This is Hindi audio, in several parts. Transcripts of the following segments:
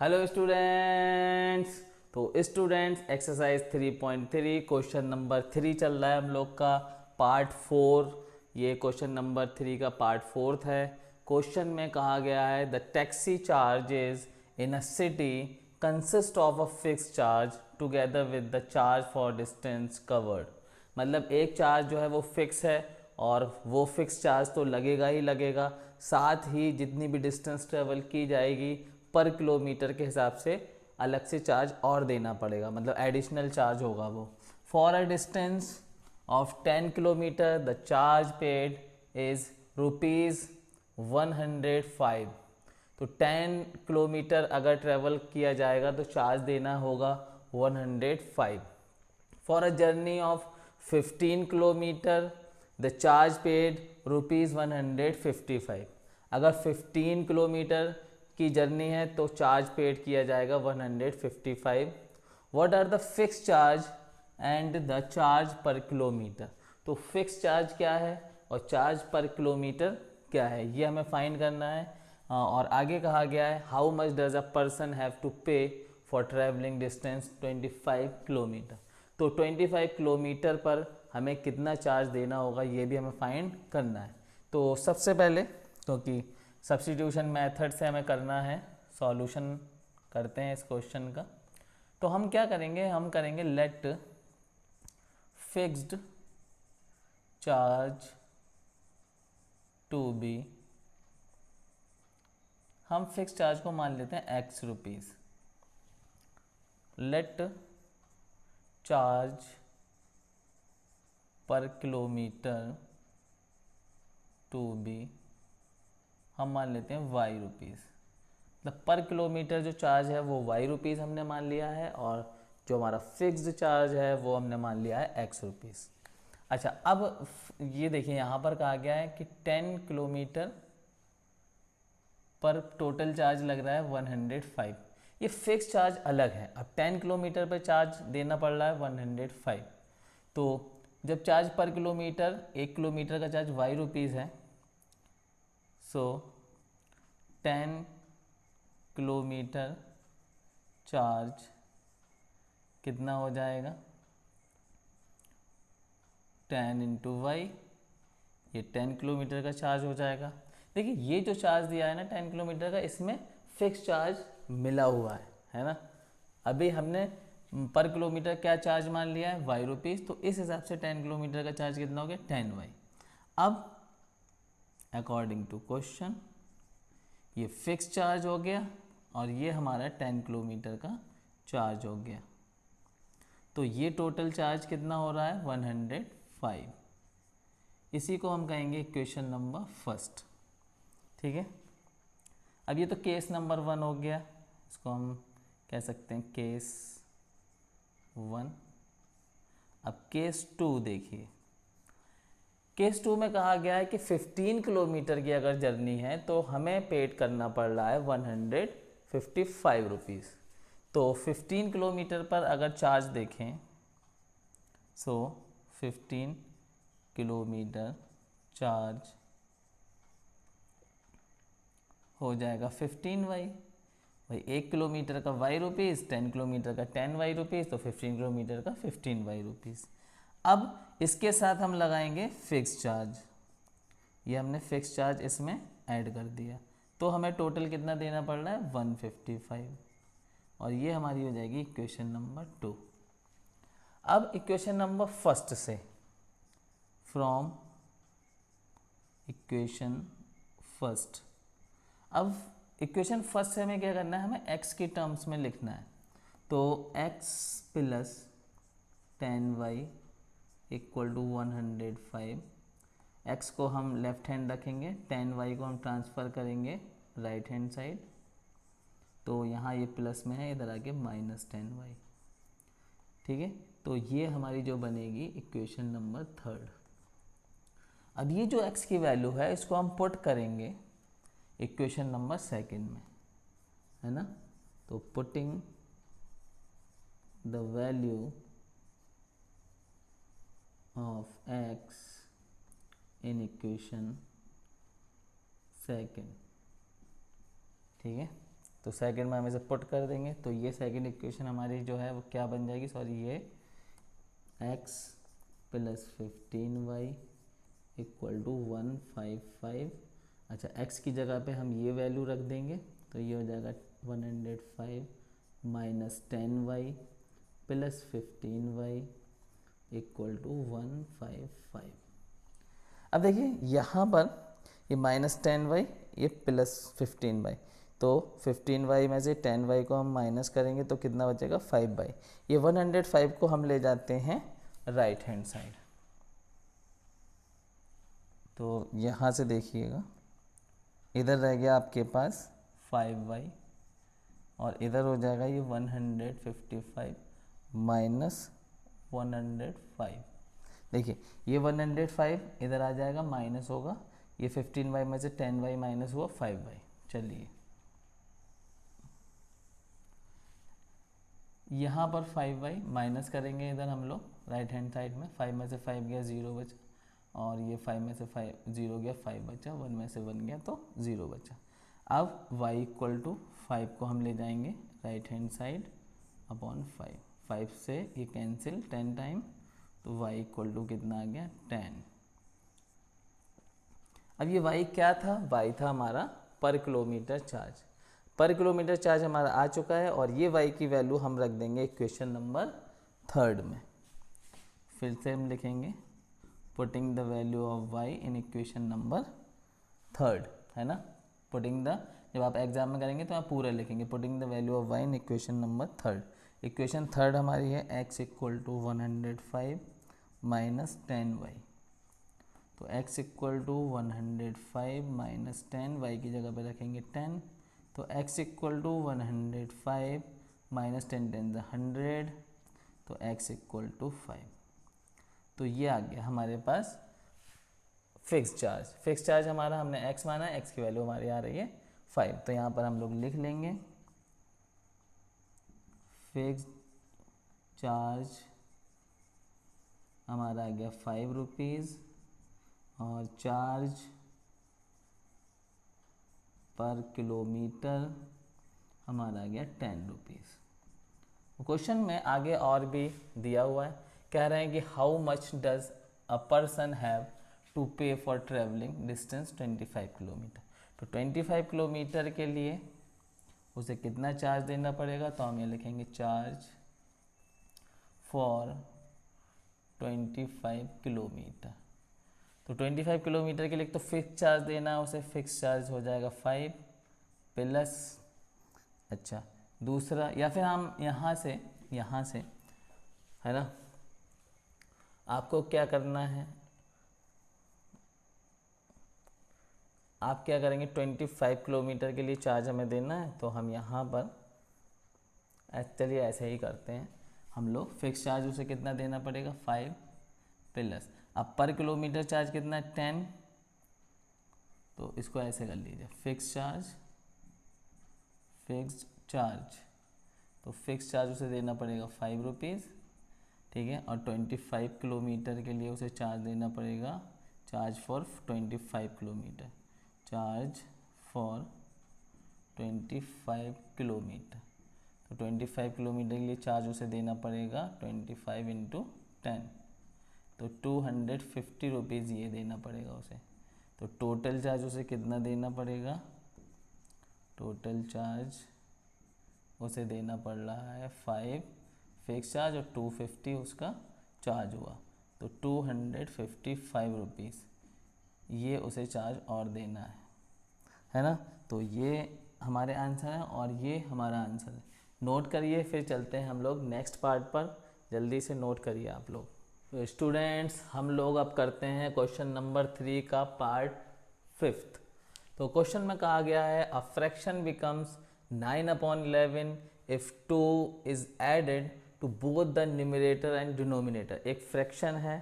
Hello students. तो स्टूडेंट्स एक्सरसाइज 3.3 क्वेश्चन नंबर 3 चल रहा है हम लोग का पार्ट 4। ये क्वेश्चन नंबर 3 का पार्ट 4 है। क्वेश्चन में कहा गया है the taxi charges in a city consist of a fix charge together with the charge for distance covered. मतलब एक चार्ज जो है वो फिक्स है और वो फिक्स चार्ज तो लगेगा ही लगेगा, साथ ही जितनी भी डिस्टेंस ट्रेवल की जाएगी पर किलोमीटर के हिसाब से अलग से चार्ज और देना पड़ेगा, मतलब एडिशनल चार्ज होगा वो। For a distance of 10 kilometre the charge paid is ₹105। तो 10 किलोमीटर अगर ट्रेवल किया जाएगा तो चार्ज देना होगा 105। For a journey of 15 kilometre the charge paid ₹155। अगर 15 किलोमीटर की जर्नी है तो चार्ज पेड किया जाएगा 155। What are the fix charge and the charge per kilometre. तो फिक्स चार्ज क्या है और चार्ज पर किलोमीटर क्या है, ये हमें फाइंड करना है। और आगे कहा गया है how much does a person have to pay for travelling distance 25 kilometre. तो 25 किलोमीटर पर हमें कितना चार्ज देना होगा ये भी हमें फाइंड करना है। तो सबसे पहले क्योंकि सब्स्टिट्यूशन मेथड से हमें करना है, सॉल्यूशन करते हैं इस क्वेश्चन का। तो हम क्या करेंगे, हम करेंगे let fixed charge to be, हम फिक्स चार्ज को मान लेते हैं x rupees. Let charge per kilometre to be, हम मान लेते हैं y रुपीज़। मतलब पर किलोमीटर जो चार्ज है वो y रुपीज़ हमने मान लिया है और जो हमारा फिक्स्ड चार्ज है वो हमने मान लिया है x रुपीज़। अच्छा, अब ये देखिए यहाँ पर कहा गया है कि 10 किलोमीटर पर टोटल चार्ज लग रहा है 105। ये फिक्स चार्ज अलग है। अब 10 किलोमीटर पर चार्ज देना पड़ रहा है 105। तो जब चार्ज पर किलोमीटर, 1 किलोमीटर का चार्ज y रुपीज़ है, सो 10 किलोमीटर चार्ज कितना हो जाएगा, 10 इंटू वाई, ये 10 किलोमीटर का चार्ज हो जाएगा। देखिए ये जो चार्ज दिया है ना 10 किलोमीटर का, इसमें फिक्स चार्ज मिला हुआ है ना। अभी हमने पर किलोमीटर क्या चार्ज मान लिया है y रुपीज़, तो इस हिसाब से 10 किलोमीटर का चार्ज कितना हो गया 10y। अब अकॉर्डिंग टू क्वेश्चन ये फिक्स चार्ज हो गया और ये हमारा 10 किलोमीटर का चार्ज हो गया। तो ये टोटल चार्ज कितना हो रहा है 105। इसी को हम कहेंगे इक्वेशन नंबर फर्स्ट। ठीक है, अब ये तो केस नंबर 1 हो गया, इसको हम कह सकते हैं केस 1। अब केस 2 देखिए। केस 2 में कहा गया है कि 15 किलोमीटर की अगर जर्नी है तो हमें पेड करना पड़ रहा है 155 रुपीज़। तो 15 किलोमीटर पर अगर चार्ज देखें, सो 15 किलोमीटर चार्ज हो जाएगा 15y। भाई 1 किलोमीटर का y रुपीज़, 10 किलोमीटर का 10y रुपीज़, तो 15 किलोमीटर का 15y रुपीज़। अब इसके साथ हम लगाएंगे फिक्स चार्ज, ये हमने फिक्स चार्ज इसमें ऐड कर दिया, तो हमें टोटल कितना देना पड़ रहा है 155। और ये हमारी हो जाएगी इक्वेशन नंबर 2। अब इक्वेशन नंबर फर्स्ट से, फ्रॉम इक्वेशन फर्स्ट, अब इक्वेशन फर्स्ट से हमें क्या करना है, हमें x की टर्म्स में लिखना है। तो x plus 10y equal to 105। x को हम लेफ्ट हैंड रखेंगे, 10y को हम ट्रांसफ़र करेंगे राइट हैंड साइड, तो यहाँ ये प्लस में है, इधर आके -10y। ठीक है, तो ये हमारी जो बनेगी इक्वेशन नंबर 3। अब ये जो x की वैल्यू है इसको हम पुट करेंगे इक्वेशन नंबर 2 में, है ना। तो putting the value of x in equation 2, ठीक है। तो सेकंड में हम इसे पुट कर देंगे, तो ये सेकंड इक्वेशन हमारी जो है वो क्या बन जाएगी, सॉरी ये x plus 15y equal to 155। अच्छा, x की जगह पे हम ये वैल्यू रख देंगे, तो ये हो जाएगा 105 minus 10y plus 15y equal to 155। अब देखिए यहाँ पर ये माइनस 10y, ये प्लस 15y, तो 15y में से 10y को हम माइनस करेंगे तो कितना बचेगा 5y। ये 105 को हम ले जाते हैं राइट हैंड साइड, तो यहाँ से देखिएगा इधर रह गया आपके पास 5y और इधर हो जाएगा ये 155 माइनस 105। देखिए ये 105 इधर आ जाएगा, माइनस होगा, ये 15y में से 10y माइनस हुआ 5y। चलिए यहाँ पर 5y माइनस करेंगे इधर हम लोग राइट हैंड साइड में, 5 में से 5 गया 0 बचा, और ये 5 में से 5 0 गया 5 बचा, 1 में से 1 गया तो 0 बचा। अब y इक्वल टू 5 को हम ले जाएंगे राइट हैंड साइड अपॉन 5, 5 से ये कैंसिल 10 टाइम, तो y इक्वल टू कितना आ गया 10। अब ये y क्या था, y था हमारा पर kilometre charge. Per kilometre charge हमारा आ चुका है और ये y की वैल्यू हम रख देंगे इक्वेशन नंबर 3 में। फिर से हम लिखेंगे putting the value of y in equation number 3, है ना। पुटिंग द, जब आप एग्जाम में करेंगे तो आप पूरा लिखेंगे putting the value of y in equation number 3। Equation 3 हमारी है x equal to 105 minus 10y, तो x equal to 105 minus 10, y की जगह पे रखेंगे 10, तो x इक्वल टू 105 माइनस 10 10 100, तो x इक्वल टू 5। तो ये आ गया हमारे पास फिक्स चार्ज। फिक्स चार्ज हमारा हमने x माना है, x की वैल्यू हमारी आ रही है 5, तो यहाँ पर हम लोग लिख लेंगे फिक्स चार्ज हमारा आ गया 5 रुपीज़ और चार्ज पर किलोमीटर हमारा आ गया 10 रुपीज़। क्वेश्चन में आगे और भी दिया हुआ है, कह रहे हैं कि how much does a person have to pay for travelling distance 25 kilometre. तो 25 किलोमीटर के लिए उसे कितना चार्ज देना पड़ेगा, तो हम ये लिखेंगे चार्ज फॉर 25 किलोमीटर। तो 25 किलोमीटर के लिए तो फिक्स चार्ज देना है उसे, फिक्स चार्ज हो जाएगा 5 प्लस, अच्छा दूसरा, या फिर हम यहाँ से है ना, आपको क्या करना है, आप क्या करेंगे 25 किलोमीटर के लिए चार्ज हमें देना है, तो हम यहाँ पर चलिए ऐसे ही करते हैं हम लोग। फिक्स चार्ज उसे कितना देना पड़ेगा 5 प्लस, अब पर किलोमीटर चार्ज कितना है 10, तो इसको ऐसे कर लीजिए फिक्स चार्ज, तो फिक्स चार्ज उसे देना पड़ेगा 5 रुपीज़, ठीक है, और 25 किलोमीटर के लिए उसे चार्ज देना पड़ेगा, charge for 25 kilometre, charge for 25 kilometre, तो 25 किलोमीटर के लिए चार्ज उसे देना पड़ेगा 25 इंटू 10, तो 250 रुपीज़ ये देना पड़ेगा उसे। तो टोटल चार्ज उसे कितना देना पड़ेगा, टोटल चार्ज उसे देना पड़ रहा है 5 फिक्स चार्ज और 250 उसका चार्ज हुआ, तो 255 रुपीज़ ये उसे चार्ज और देना है ना। तो ये हमारे आंसर है और ये हमारा आंसर है। नोट करिए, फिर चलते हैं हम लोग नेक्स्ट पार्ट पर, जल्दी से नोट करिए आप लोग। तो स्टूडेंट्स हम लोग अब करते हैं क्वेश्चन नंबर 3 का पार्ट 5। तो क्वेश्चन में कहा गया है अ fraction becomes 9/11 if 2 is added to both the numerator and denominator. एक फ्रैक्शन है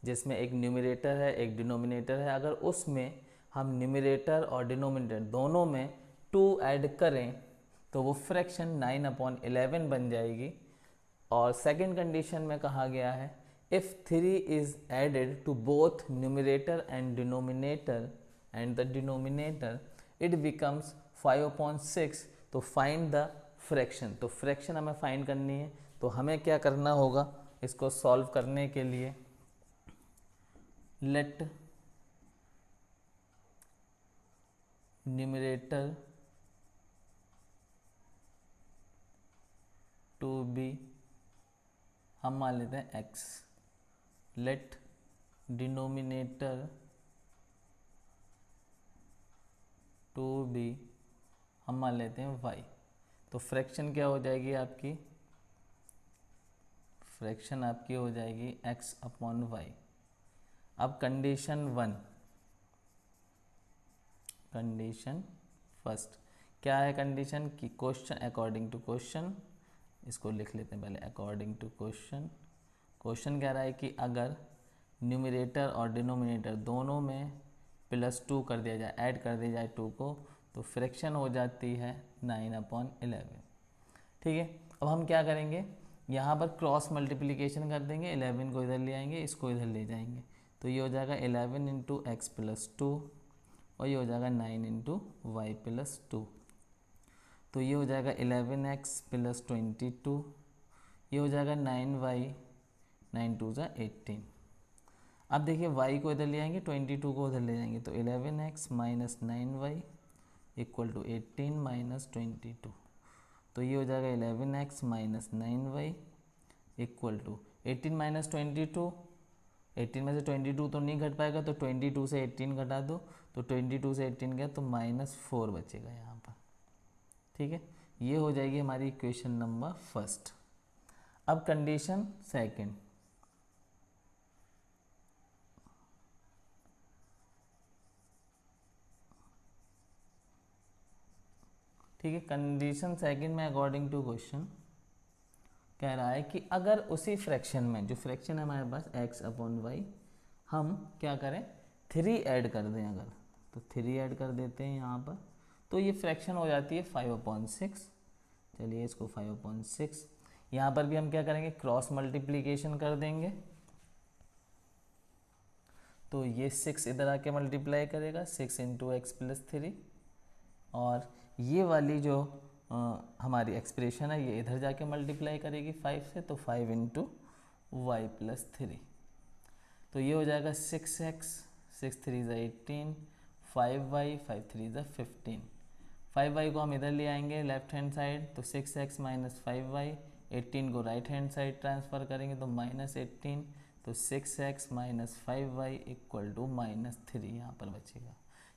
जिसमें एक न्यूमरेटर है एक डिनोमिनेटर है, अगर उसमें हम न्यूमरेटर और डिनोमिनेटर दोनों में 2 ऐड करें तो वो फ्रैक्शन 9/11 बन जाएगी। और सेकंड कंडीशन में कहा गया है if 3 is added to both numerator and denominator and the denominator it becomes 5/6 तो फाइंड द फ्रैक्शन, तो फ्रैक्शन हमें फाइंड करनी है। तो हमें क्या करना होगा इसको सॉल्व करने के लिए, लेट न्यूमरेटर टू बी, हम मान लेते हैं x, let denominator to be, हम मान लेते हैं y। तो फ्रैक्शन क्या हो जाएगी आपकी, फ्रैक्शन आपकी हो जाएगी x अपॉन y। अब कंडीशन 1, कंडीशन फर्स्ट क्या है कंडीशन की, क्वेश्चन अकॉर्डिंग टू क्वेश्चन, इसको लिख लेते हैं पहले अकॉर्डिंग टू क्वेश्चन। क्वेश्चन कह रहा है कि अगर न्यूमरेटर और डिनोमिनेटर दोनों में +2 कर दिया जाए, ऐड कर दिया जाए 2 को, तो फ्रैक्शन हो जाती है 9/11। ठीक है, अब हम क्या करेंगे, यहाँ पर क्रॉस मल्टीप्लिकेशन कर देंगे, 11 को इधर ले आएंगे, इसको इधर ले जाएंगे, तो ये हो जाएगा 11 × x + 2 और ये हो जाएगा 9 × y + 2। तो ये हो जाएगा 11x + 22, ये हो जाएगा 9y, 9 2 = 18। अब देखिए y को इधर ले आएंगे, 22 को उधर ले जाएंगे, तो 11x - 9y = 18 - 22। तो ये हो जाएगा 11x - 9y = 18 - 22। 18 में से 22 तो नहीं घट पाएगा, तो 22 से 18 घटा दो, तो 22 से 18 गया तो -4 बचेगा यहाँ पर। ठीक है, ये हो जाएगी हमारी इक्वेशन नंबर फर्स्ट। अब कंडीशन सेकंड, ठीक है, कंडीशन सेकंड में अकॉर्डिंग टू क्वेश्चन कह रहा है कि अगर उसी फ्रैक्शन में, जो फ्रैक्शन है हमारे पास x अपॉन वाई, हम क्या करें 3 ऐड कर दें, अगर तो 3 ऐड कर देते हैं यहाँ पर, तो ये फ्रैक्शन हो जाती है 5/6। चलिए इसको 5/6, यहाँ पर भी हम क्या करेंगे क्रॉस मल्टीप्लिकेशन कर देंगे, तो ये 6 इधर आके मल्टीप्लाई करेगा, 6 × x + 3, और ये वाली जो हमारी एक्सप्रेशन है ये इधर जाके मल्टीप्लाई करेगी 5 से, तो 5 × y + 3। तो ये हो जाएगा 6x, 6 3 = 18, 5y, 5 3 = 15। 5y को हम इधर ले आएंगे लेफ्ट हैंड साइड, तो 6x - 5y, 18 को राइट हैंड साइड ट्रांसफ़र करेंगे तो -18, तो 6x - 5y = -3 यहाँ पर बचेगा।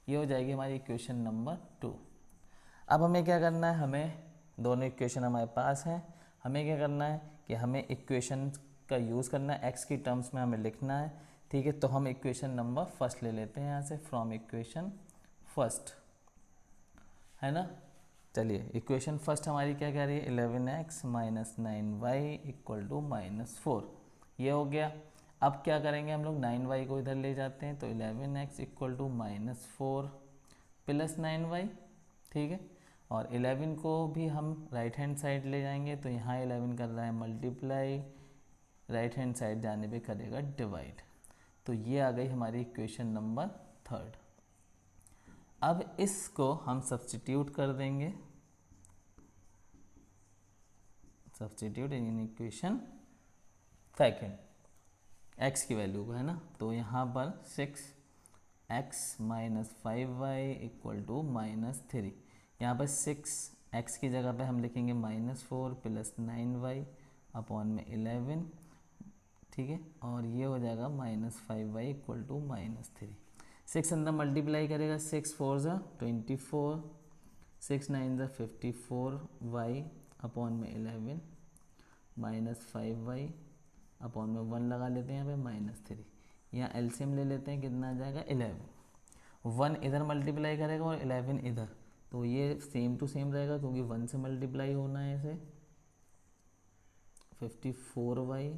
ये हो जाएगी हमारी इक्वेशन नंबर 2। अब हमें क्या करना है, हमें दोनों इक्वेशन हमारे पास हैं, हमें क्या करना है कि हमें इक्वेशन का यूज़ करना है, x की टर्म्स में हमें लिखना है। ठीक है, तो हम इक्वेशन नंबर फर्स्ट ले लेते हैं यहाँ से, फ्रॉम इक्वेशन फर्स्ट, है ना। चलिए इक्वेशन फर्स्ट हमारी क्या कह रही है, 11x - 9y = -4, ये हो गया। अब क्या करेंगे हम लोग, 9y को इधर ले जाते हैं, तो 11x = -4 + 9y, ठीक है, और 11 को भी हम राइट हैंड साइड ले जाएंगे, तो यहाँ 11 कर रहा है मल्टीप्लाई, राइट हैंड साइड जाने पे करेगा डिवाइड। तो ये आ गई हमारी इक्वेशन नंबर थर्ड। अब इसको हम सब्स्टिट्यूट कर देंगे, substitute in equation second, x की वैल्यू को, है ना। तो यहाँ पर 6x - 5y = -3, यहाँ पर 6x की जगह पे हम लिखेंगे -4 + 9y अपॉन में 11, ठीक है, और ये हो जाएगा -5y = -3। 6 अंदर मल्टीप्लाई करेगा, 6 4 ज़ा 24, 6 9 ज़ा 54y अपॉन में 11 -5y अपॉन में 1 लगा लेते हैं यहाँ पे -3। यहाँ एलसीएम ले लेते हैं, कितना आ जाएगा 11, 1 इधर मल्टीप्लाई करेगा और 11 इधर, तो ये सेम टू सेम रहेगा क्योंकि 1 से मल्टीप्लाई होना है इसे, 54y,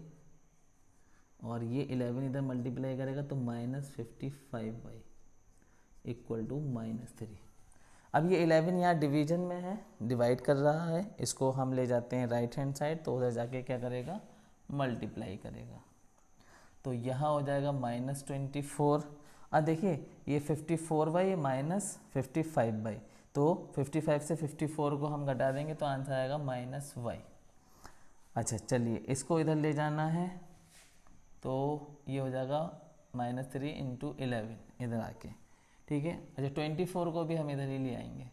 और ये 11 इधर मल्टीप्लाई करेगा तो -55y = -3। अब ये 11 यहाँ डिवीजन में है, डिवाइड कर रहा है, इसको हम ले जाते हैं राइट हैंड साइड, तो उधर जाके क्या करेगा मल्टीप्लाई करेगा, तो यहाँ हो जाएगा -24। अब देखिए ये 54y -55y, तो 55 से 54 को हम घटा देंगे तो आंसर आएगा -y। अच्छा चलिए इसको इधर ले जाना है तो ये हो जाएगा -3 × 11 इधर आके, ठीक है। अच्छा 24 को भी हम इधर ही ले आएंगे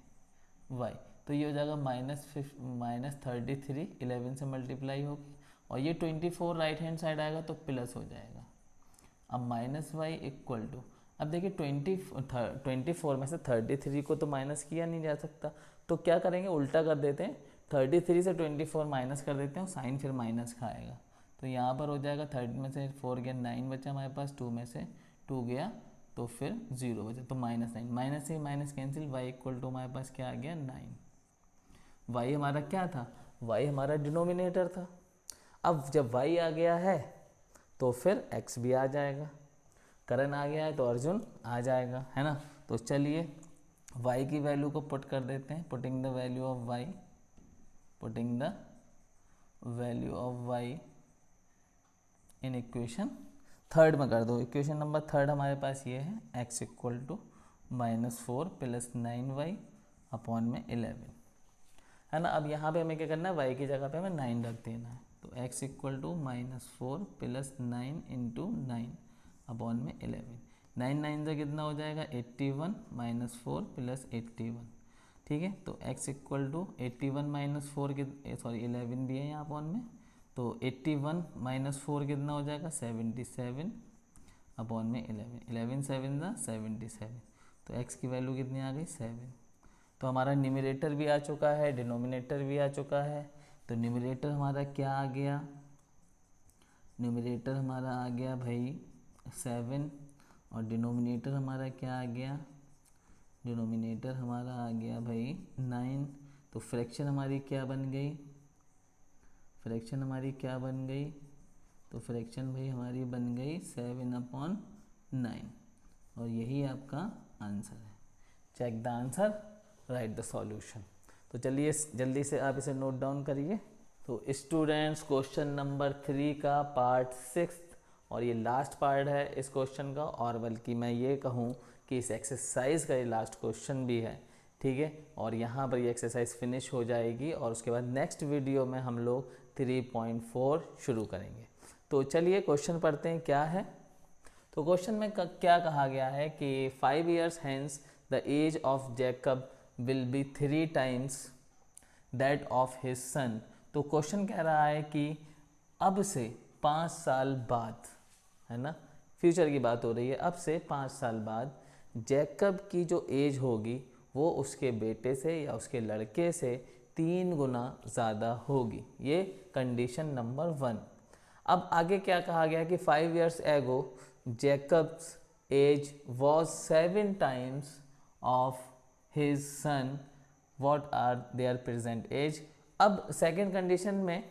y, तो ये हो जाएगा -33 11 से मल्टीप्लाई होगी और ये 24 राइट हैंड साइड आएगा तो प्लस हो जाएगा। अब -y इक्वल टू, अब देखिए 24 में से 33 को तो माइनस किया नहीं जा सकता, तो क्या करेंगे उल्टा कर देते हैं, 33 से 24 माइनस कर देते हैं और साइन फिर माइनस का आएगा। तो यहाँ पर हो जाएगा 30 में से 4 गया 9 बचा हमारे पास, 2 में से 2 गया तो फिर 0 बचा, तो -9, माइनस से minus cancel, y equal to हमारे पास क्या आ गया 9। y हमारा क्या था, y हमारा डिनोमिनेटर था। अब जब y आ गया है तो फिर x भी आ जाएगा, करण आ गया है तो अर्जुन आ जाएगा, है ना। तो चलिए y की वैल्यू को पुट कर देते हैं, putting the value of y, putting the value of y in equation third में कर दो। इक्वेशन नंबर थर्ड हमारे पास ये है, x equal to -4 + 9y upon में 11, है ना। अब यहाँ पे हमें क्या करना है, y की जगह पे हमें 9 रख देना है, तो x इक्वल टू -4 + 9 × 9 अपॉन में 11, 9 9 से कितना हो जाएगा 81, -4 + 81, ठीक है। तो x इक्वल टू 81 - 4 सॉरी 11 भी है यहाँ अपॉन में, तो 81 - 4 कितना हो जाएगा 77 अपॉन में 11, 11 7 ज़ा 77, तो x की वैल्यू कितनी आ गई 7। तो हमारा न्यूमरेटर भी आ चुका है, डिनोमिनेटर भी आ चुका है। तो न्यूमरेटर हमारा क्या आ गया, न्यूमरेटर हमारा आ गया भाई 7 और डिनोमिनेटर हमारा क्या आ गया, डिनोमिनेटर हमारा आ गया भाई 9। तो फ्रैक्शन हमारी क्या बन गई, फ्रैक्शन हमारी क्या बन गई, तो फ्रैक्शन भाई हमारी बन गई 7/9 और यही आपका आंसर है। Check the answer, write the solution. तो चलिए जल्दी से आप इसे नोट डाउन करिए। तो स्टूडेंट्स क्वेश्चन नंबर 3 का पार्ट 6 और ये लास्ट पार्ट है इस क्वेश्चन का, और बल्कि मैं ये कहूँ कि इस एक्सरसाइज का ये लास्ट क्वेश्चन भी है, ठीक है। और यहाँ पर ये एक्सरसाइज फिनिश हो जाएगी और उसके बाद नेक्स्ट वीडियो में हम लोग 3.4 शुरू करेंगे। तो चलिए क्वेश्चन पढ़ते हैं क्या है। तो क्वेश्चन में क्या कहा गया है कि 5 years hence the age of Jacob will be 3 times that of his son। तो क्वेश्चन कह रहा है कि अब से 5 साल बाद, है ना, फ्यूचर की बात हो रही है, अब से 5 साल बाद जैकब की जो एज होगी वो उसके बेटे से या उसके लड़के से 3 गुना ज़्यादा होगी। ये कंडीशन नंबर 1। अब आगे क्या कहा गया कि 5 years ago Jacob's age was 7 times of his son, what are their present age। अब सेकेंड कंडीशन में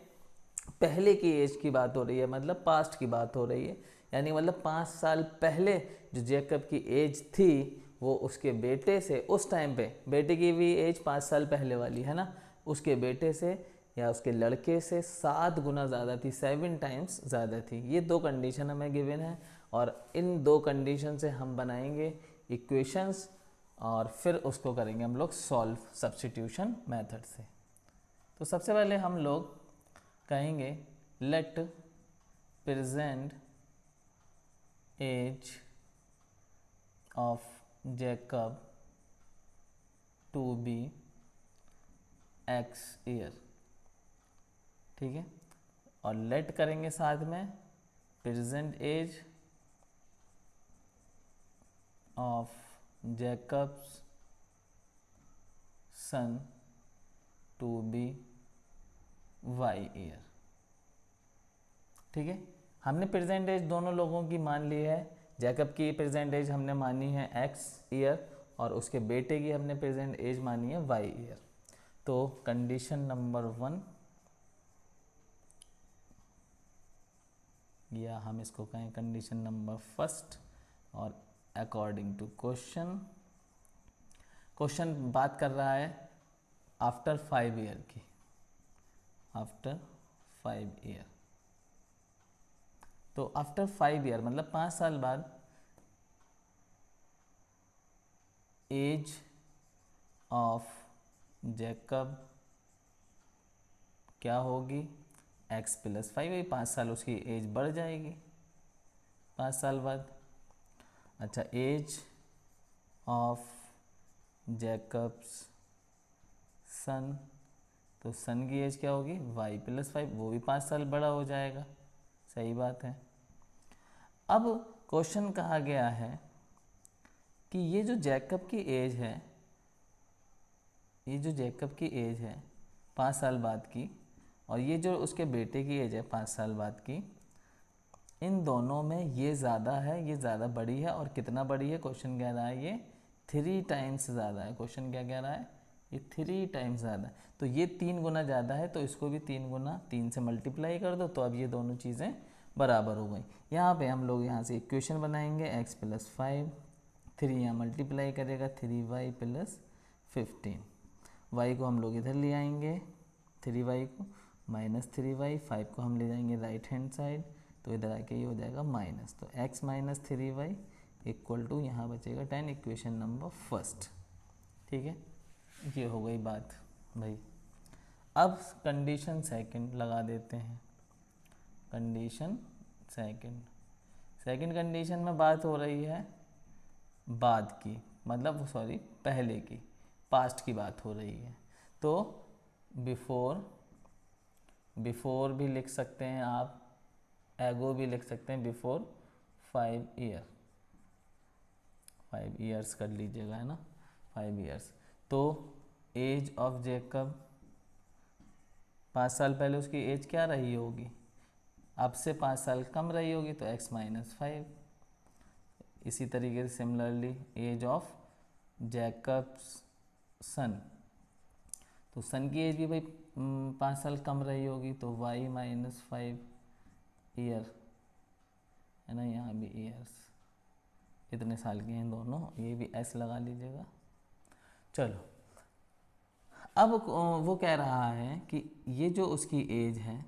पहले की एज की बात हो रही है, मतलब पास्ट की बात हो रही है, यानी मतलब 5 साल पहले जो जैकब की एज थी वो उसके बेटे से, उस टाइम पे बेटे की भी एज 5 साल पहले वाली है ना, उसके बेटे से या उसके लड़के से 7 गुना ज़्यादा थी, 7 टाइम्स ज़्यादा थी। ये 2 कंडीशन हमें गिवन है और इन 2 कंडीशन से हम बनाएंगे इक्वेशंस और फिर उसको करेंगे हम लोग सॉल्व सब्स्टिट्यूशन मेथड से। तो सबसे पहले हम लोग कहेंगे let present age of Jacob to be x year, ठीक है, और लेट करेंगे साथ में present age of Jacob's son to be y year, ठीक है। हमने प्रेजेंट एज दोनों लोगों की मान ली है, जैकब की प्रेजेंट एज हमने मानी है x ईयर और उसके बेटे की हमने प्रेजेंट एज मानी है y ईयर। तो कंडीशन नंबर 1, या हम इसको कहें कंडीशन नंबर 1 और अकॉर्डिंग टू क्वेश्चन, क्वेश्चन बात कर रहा है आफ्टर 5 ईयर की, आफ्टर 5 ईयर। तो आफ्टर 5 ईयर मतलब 5 साल बाद एज ऑफ जैकब क्या होगी, x + 5, वही 5 साल उसकी एज बढ़ जाएगी 5 साल बाद। अच्छा, एज ऑफ जैकब्स सन, तो सन की एज क्या होगी y + 5, वो भी 5 साल बड़ा हो जाएगा। सही बात है। अब क्वेश्चन कहा गया है कि ये जो जैकब की एज है, ये जो जैकब की एज है 5 साल बाद की, और ये जो उसके बेटे की एज है 5 साल बाद की, इन दोनों में ये ज़्यादा है, ये ज़्यादा बड़ी है। और कितना बड़ी है, क्वेश्चन कह रहा है ये 3 टाइम्स ज़्यादा है। क्वेश्चन क्या कह रहा है, ये 3 टाइम्स ज़्यादा है। तो ये 3 गुना ज़्यादा है, तो इसको भी 3 गुना 3 से मल्टीप्लाई कर दो, तो अब ये दोनों चीज़ें बराबर हो गई। यहाँ पे हम लोग यहाँ से इक्वेशन बनाएंगे x + 5, 3 यहाँ मल्टीप्लाई करेगा 3y + 15, y को हम लोग इधर ले आएंगे 3y को, -3y, 5 को हम ले जाएंगे राइट हैंड साइड, तो इधर आके ये हो जाएगा माइनस, तो x - 3y = यहाँ बचेगा 10, इक्वेशन नंबर फर्स्ट। ठीक है, ये हो गई बात भाई। अब कंडीशन सेकंड लगा देते हैं। कंडीशन सेकंड कंडीशन में बात हो रही है बाद की, मतलब सॉरी पहले की, पास्ट की बात हो रही है। तो बिफोर भी लिख सकते हैं आप, एगो भी लिख सकते हैं, बिफोर 5 ईयर्स कर लीजिएगा, है ना, 5 ईयर्स। तो एज ऑफ जैकब 5 साल पहले उसकी एज क्या रही होगी, अब से 5 साल कम रही होगी, तो x - 5। इसी तरीके से सिमिलरली एज ऑफ जैकब्स सन, तो सन की एज भी भाई 5 साल कम रही होगी, तो y - 5 ईयर, है ना, यहाँ भी ईयर्स, इतने साल के हैं दोनों, ये भी s लगा लीजिएगा। चलो, अब वो कह रहा है कि ये जो उसकी एज है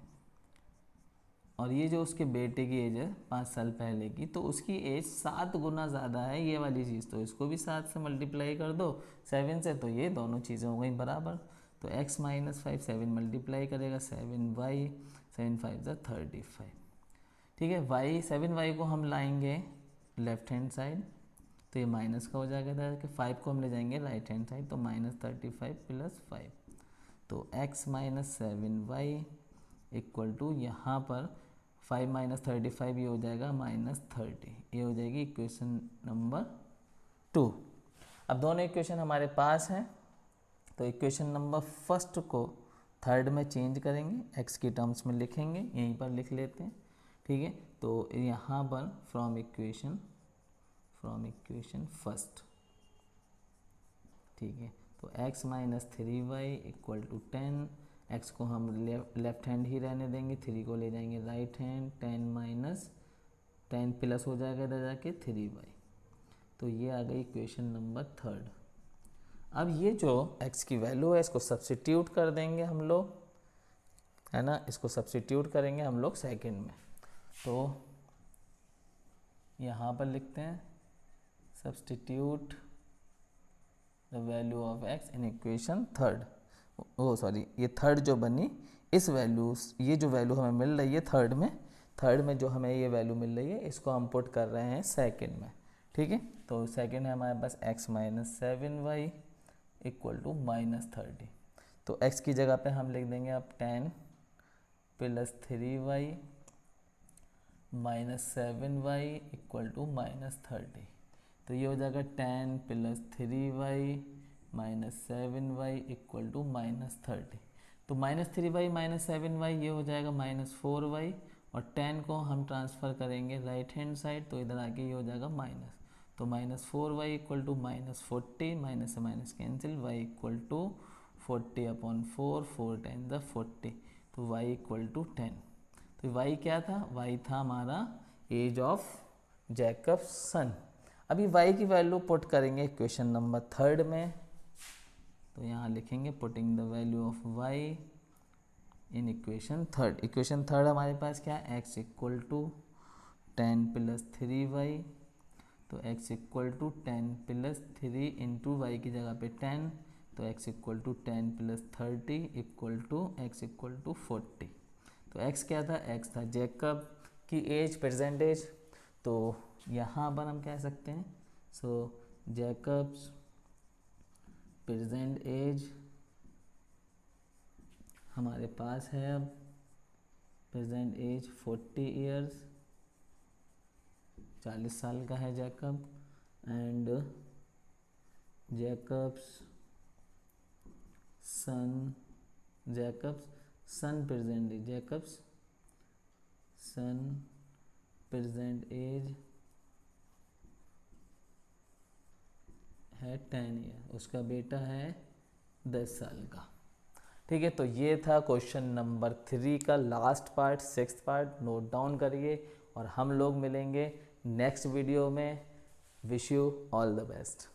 और ये जो उसके बेटे की एज है 5 साल पहले की, तो उसकी एज 7 गुना ज़्यादा है ये वाली चीज़, तो इसको भी 7 से मल्टीप्लाई कर दो 7 से, तो ये दोनों चीज़ें हो गई बराबर। तो x - 5 7 मल्टीप्लाई करेगा 7y, 7 5 35। ठीक है,7y को हम लाएंगे लेफ्ट हैंड साइड, तो ये माइनस का हो जाएगा इधर के, 5 को हम ले जाएंगे राइट हैंड साइड, तो -35 + 5, तो x - 7y = यहाँ पर 5 - 35, ये हो जाएगा -30, ये हो जाएगी इक्वेशन नंबर 2। अब दोनों इक्वेशन हमारे पास हैं, तो इक्वेशन नंबर फर्स्ट को थर्ड में चेंज करेंगे, x की टर्म्स में लिखेंगे, यहीं पर लिख लेते हैं। ठीक है, तो यहाँ पर फ्रॉम इक्वेशन फर्स्ट, ठीक है, तो x - 3y = 10, x को हम लेफ्ट हैंड ही रहने देंगे, 3 को ले जाएंगे राइट हैंड, 10 प्लस हो जाएगा इधर जाके 3y, तो ये आ गई इक्वेशन नंबर थर्ड। अब ये जो x की वैल्यू है इसको सब्स्टिट्यूट कर देंगे हम लोग, है ना, इसको सब्स्टिट्यूट करेंगे हम लोग सेकंड में, तो यहाँ पर लिखते हैं substitute the value of x in equation third. ये थर्ड जो बनी, इस वैल्यू, ये जो वैल्यू हमें मिल रही है थर्ड में जो हमें ये वैल्यू मिल रही है, इसको हम पुट कर रहे हैं सेकंड में। ठीक है, तो सेकंड है हमारे पास x - 7y = -30, तो x की जगह पे हम लिख देंगे अब 10 + 3y - 7y = -30, तो ये हो जाएगा 10 + 3y - 7y = -30, तो -3y - 7y ये हो जाएगा -4y, और 10 को हम ट्रांसफ़र करेंगे राइट हैंड साइड, तो इधर आके ये हो जाएगा माइनस, तो -4y = -40, माइनस से माइनस कैंसिल, y = 40/4, 4 × 40, तो y = 10। तो y क्या था, y था हमारा एज ऑफ जैकब्स सन। अभी y की वैल्यू पुट करेंगे इक्वेशन नंबर थर्ड में, तो यहाँ लिखेंगे putting the value of y in equation third. Equation third हमारे पास क्या है, x = 10 + 3y, तो x = 10 + 3 × y की जगह पे 10 तो x इक्वल टू 10 प्लस 30 equal to x equal to 40। तो x क्या था, x था जैकब की एज, प्रेजेंट एज। तो यहाँ पर हम कह सकते हैं सो जैकब्स प्रेजेंट एज हमारे पास है अब, प्रेजेंट एज 40 ईयर्स, 40 साल का है Jacob. And Jacob's son present age, Jacob's son present age है 10 ईयर, उसका बेटा है 10 साल का। ठीक है, तो ये था क्वेश्चन नंबर 3 का last part, 6th part. Note down करिए और हम लोग मिलेंगे नेक्स्ट वीडियो में। Wish you all the best.